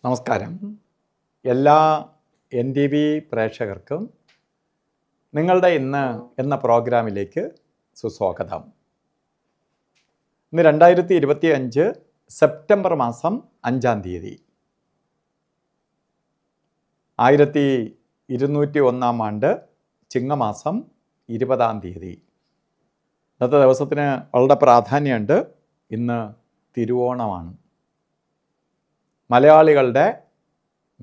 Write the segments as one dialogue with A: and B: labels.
A: നമസ്കാരം. എല്ലാ NTV പ്രേക്ഷകർക്കും നിങ്ങളുടെ ഇന്ന് എന്ന പ്രോഗ്രാമിലേക്ക് സുസ്വാഗതം. ഇന്ന് 2025 സെപ്റ്റംബർ മാസം 5-ാം തീയതി 1201 ആണ്ട് ചിങ്ങമാസം 20-ാം തീയതി. ഇന്നത്തെ ദിവസത്തിന് വളരെ പ്രാധാന്യമുണ്ട്. ഇന്ന് തിരുവോണമാണ്, മലയാളികളുടെ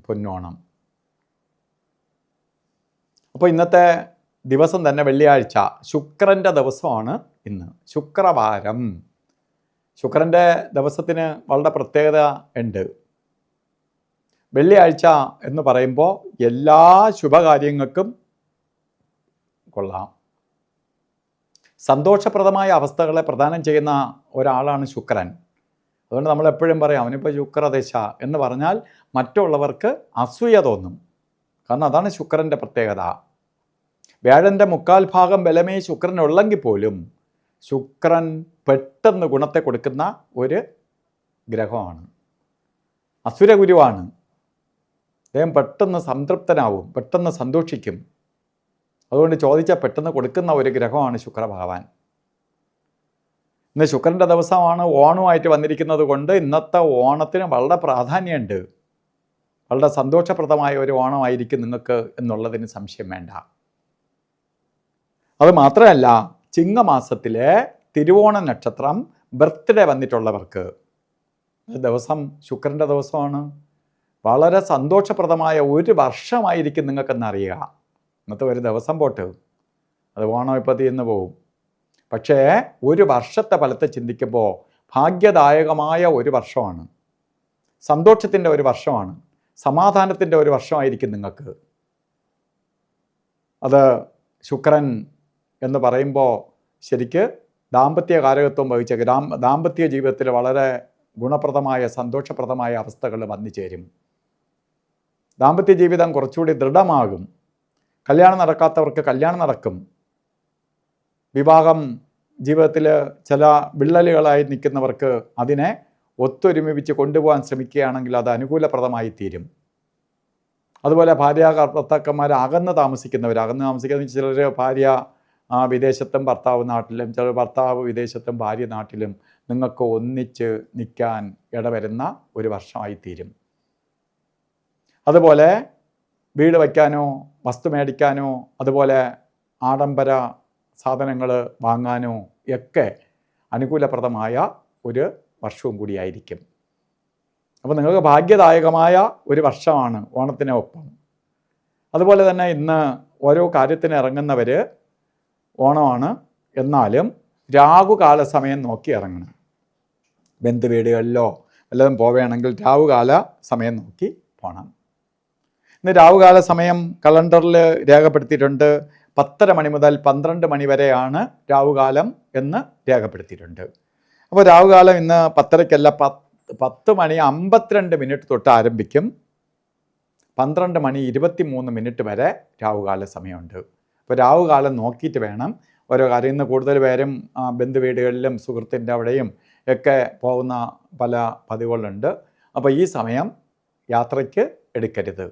A: പൊന്നോണം. അപ്പോൾ ഇന്നത്തെ ദിവസം തന്നെ വെള്ളിയാഴ്ച, ശുക്രൻ്റെ ദിവസമാണ് ഇന്ന്, ശുക്രവാരം. ശുക്രൻ്റെ ദിവസത്തിന് വളരെ പ്രത്യേകത ഉണ്ട്. വെള്ളിയാഴ്ച എന്ന് പറയുമ്പോൾ എല്ലാ ശുഭകാര്യങ്ങൾക്കും കൊള്ളാം. സന്തോഷപ്രദമായ അവസ്ഥകളെ പ്രദാനം ചെയ്യുന്ന ഒരാളാണ് ശുക്രൻ. അതുകൊണ്ട് നമ്മൾ എപ്പോഴും പറയും അവനിപ്പോൾ ശുക്രദശ എന്ന് പറഞ്ഞാൽ മറ്റുള്ളവർക്ക് അസൂയ തോന്നും. കാരണം അതാണ് ശുക്രൻ്റെ പ്രത്യേകത. വ്യാഴൻ്റെ 3/4 ഭാഗം ബലമേ ശുക്രനുള്ളെങ്കിൽ പോലും ശുക്രൻ പെട്ടെന്ന് ഗുണത്തെ കൊടുക്കുന്ന ഒരു ഗ്രഹമാണ്. അസുരഗുരുവാണ്. അദ്ദേഹം പെട്ടെന്ന് സംതൃപ്തനാവും, പെട്ടെന്ന് സന്തോഷിക്കും. അതുകൊണ്ട് ചോദിച്ചാൽ പെട്ടെന്ന് കൊടുക്കുന്ന ഒരു ഗ്രഹമാണ് ശുക്രഭഗവാൻ. ഇന്ന് ശുക്രൻ്റെ ദിവസമാണ്, ഓണമായിട്ട് വന്നിരിക്കുന്നത് കൊണ്ട് ഇന്നത്തെ ഓണത്തിന് വളരെ പ്രാധാന്യമുണ്ട്. വളരെ സന്തോഷപ്രദമായ ഒരു ഓണമായിരിക്കും നിങ്ങൾക്ക് എന്നുള്ളതിന് സംശയം വേണ്ട. അത് മാത്രമല്ല, ചിങ്ങമാസത്തിലെ തിരുവോണ നക്ഷത്രം ബർത്ത്ഡേ വന്നിട്ടുള്ളവർക്ക് ദിവസം ശുക്രൻ്റെ ദിവസമാണ്. വളരെ സന്തോഷപ്രദമായ ഒരു വർഷമായിരിക്കും നിങ്ങൾക്കെന്നറിയുക. ഇന്നത്തെ ഒരു ദിവസം പോട്ട് അത് ഓണം ഇപ്പോൾ തീർന്നു പോവും. പക്ഷേ ഒരു വർഷത്തെ ഫലത്തെ ചിന്തിക്കുമ്പോൾ ഭാഗ്യദായകമായ ഒരു വർഷമാണ്, സന്തോഷത്തിൻ്റെ ഒരു വർഷമാണ്, സമാധാനത്തിൻ്റെ ഒരു വർഷമായിരിക്കും നിങ്ങൾക്ക്. അത് ശുക്രൻ എന്ന് പറയുമ്പോൾ ശരിക്ക് ദാമ്പത്യ കാരകത്വം വഹിച്ച ദാമ്പത്യ ജീവിതത്തിൽ വളരെ ഗുണപ്രദമായ സന്തോഷപ്രദമായ അവസ്ഥകൾ വന്നു ചേരും. ദാമ്പത്യ ജീവിതം കുറച്ചുകൂടി ദൃഢമാകും. കല്യാണം നടക്കാത്തവർക്ക് കല്യാണം നടക്കും. വിവാഹം ജീവിതത്തിൽ ചില വിള്ളലുകളായി നിൽക്കുന്നവർക്ക് അതിനെ ഒത്തൊരുമിപ്പിച്ച് കൊണ്ടുപോകാൻ ശ്രമിക്കുകയാണെങ്കിൽ അത് അനുകൂലപ്രദമായി തീരും. അതുപോലെ ഭർത്താക്കന്മാർ അകന്ന് താമസിക്കുന്ന ചിലർ ഭാര്യ വിദേശത്തും ഭർത്താവ് നാട്ടിലും, ചിലർ ഭർത്താവ് വിദേശത്തും ഭാര്യ നാട്ടിലും നിങ്ങൾക്ക് ഒന്നിച്ച് നിൽക്കാൻ ഇടവരുന്ന ഒരു വർഷമായി തീരും. അതുപോലെ വീട് വയ്ക്കാനോ വസ്തു മേടിക്കാനോ അതുപോലെ ആഡംബര സാധനങ്ങൾ വാങ്ങാനോ ഒക്കെ അനുകൂലപ്രദമായ ഒരു വർഷവും കൂടിയായിരിക്കും. അപ്പോൾ നിങ്ങൾക്ക് ഭാഗ്യദായകമായ ഒരു വർഷമാണ് ഓണത്തിനൊപ്പം. അതുപോലെ തന്നെ ഇന്ന് ഓരോ കാര്യത്തിന് ഇറങ്ങുന്നവർ ഓണമാണ്, എന്നാലും രാഹുകാല സമയം നോക്കി ഇറങ്ങണം. ബന്ധുവീടുകളിലോ വല്ലതും പോവുകയാണെങ്കിൽ രാഹുകാല സമയം നോക്കി പോകണം. ഇന്ന് രാഹുകാല സമയം കലണ്ടറിൽ രേഖപ്പെടുത്തിയിട്ടുണ്ട്. 10:30 മണി മുതൽ 12 മണി വരെയാണ് രാഹുകാലം എന്ന് രേഖപ്പെടുത്തിയിട്ടുണ്ട്. അപ്പോൾ രാഹുകാലം ഇന്ന് 10:30-ക്കല്ല, 10:52 തൊട്ട് ആരംഭിക്കും. 12:23 വരെ രാഹുകാല സമയമുണ്ട്. അപ്പോൾ രാഹുകാലം നോക്കിയിട്ട് വേണം ഓരോ കാര്യം. ഇന്ന് കൂടുതൽ പേരും ബന്ധുവീടുകളിലും സുഹൃത്തിൻ്റെ അവിടെയും ഒക്കെ പോകുന്ന പല പതിവുകളുണ്ട്. അപ്പോൾ ഈ സമയം യാത്രയ്ക്ക് എടുക്കരുത്.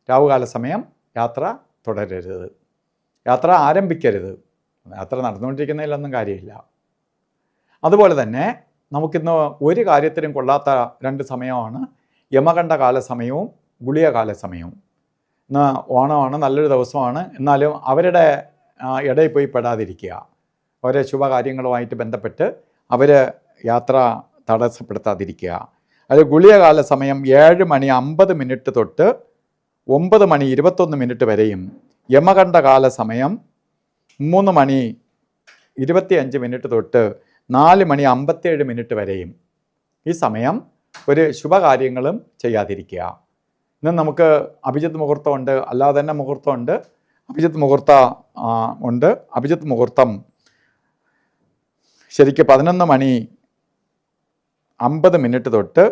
A: രാഹുകാല സമയം യാത്ര തുടരരുത്, യാത്ര ആരംഭിക്കരുത്. യാത്ര നടന്നുകൊണ്ടിരിക്കുന്നതിലൊന്നും കാര്യമില്ല. അതുപോലെ തന്നെ നമുക്കിന്ന് ഒരു കാര്യത്തിനും കൊള്ളാത്ത 2 സമയമാണ് യമകണ്ഠ കാല സമയവും ഗുളികകാല സമയവും. ഇന്ന് ഓണമാണ്, നല്ലൊരു ദിവസമാണ്. എന്നാലും അവരുടെ ഇടയിൽ പോയി പെടാതിരിക്കുക. അവരെ ശുഭകാര്യങ്ങളുമായിട്ട് ബന്ധപ്പെട്ട് അവർ യാത്ര തടസ്സപ്പെടുത്താതിരിക്കുക. അത് ഗുളികകാല സമയം 7:50 തൊട്ട് 9:21 വരെയും യമകണ്ഠകാല സമയം 3:25 തൊട്ട് 4:57 വരെയും. ഈ സമയം ഒരു ശുഭകാര്യങ്ങളും ചെയ്യാതിരിക്കുക. ഇന്ന് നമുക്ക് അഭിജിത്ത് മുഹൂർത്തമുണ്ട്, അല്ലാതെ തന്നെ മുഹൂർത്തമുണ്ട്. അഭിജിത്ത് ഉണ്ട്. അഭിജിത്ത് മുഹൂർത്തം ശരിക്ക് 11:50 തൊട്ട്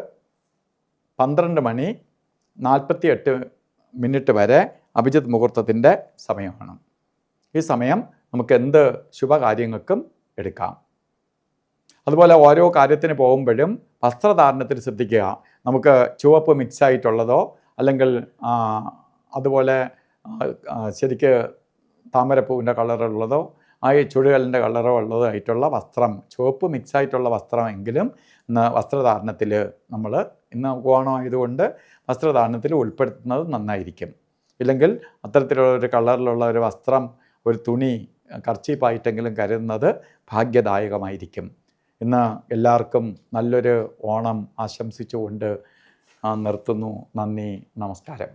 A: 12:48 വരെ അഭിജിത്ത് മുഹൂർത്തത്തിൻ്റെ സമയമാണ്. ഈ സമയം നമുക്ക് എന്ത് ശുഭകാര്യങ്ങൾക്കും എടുക്കാം. അതുപോലെ ഓരോ കാര്യത്തിന് പോകുമ്പോഴും വസ്ത്രധാരണത്തിൽ ശ്രദ്ധിക്കുക. നമുക്ക് ചുവപ്പ് മിക്സായിട്ടുള്ളതോ അല്ലെങ്കിൽ അതുപോലെ ശരിക്ക് താമരപ്പൂവിൻ്റെ കളറുള്ളതോ ചുടുകല്ലിൻ്റെ കളറോ ഉള്ളതോ ആയിട്ടുള്ള വസ്ത്രം, ചുവപ്പ് മിക്സായിട്ടുള്ള വസ്ത്രമെങ്കിലും ഇന്ന് വസ്ത്രധാരണത്തിൽ നമ്മൾ ഇന്ന് ഓണം ആയതുകൊണ്ട് വസ്ത്രധാരണത്തിൽ ഉൾപ്പെടുത്തുന്നത് നന്നായിരിക്കും. ഇല്ലെങ്കിൽ അത്തരത്തിലുള്ള ഒരു കളറിലുള്ള ഒരു വസ്ത്രം, ഒരു തുണി കർച്ചീപ്പായിട്ടെങ്കിലും കരുതുന്നത് ഭാഗ്യദായകമായിരിക്കും. ഇന്ന് എല്ലാവർക്കും നല്ലൊരു ഓണം ആശംസിച്ചുകൊണ്ട് നിർത്തുന്നു. നന്ദി, നമസ്കാരം.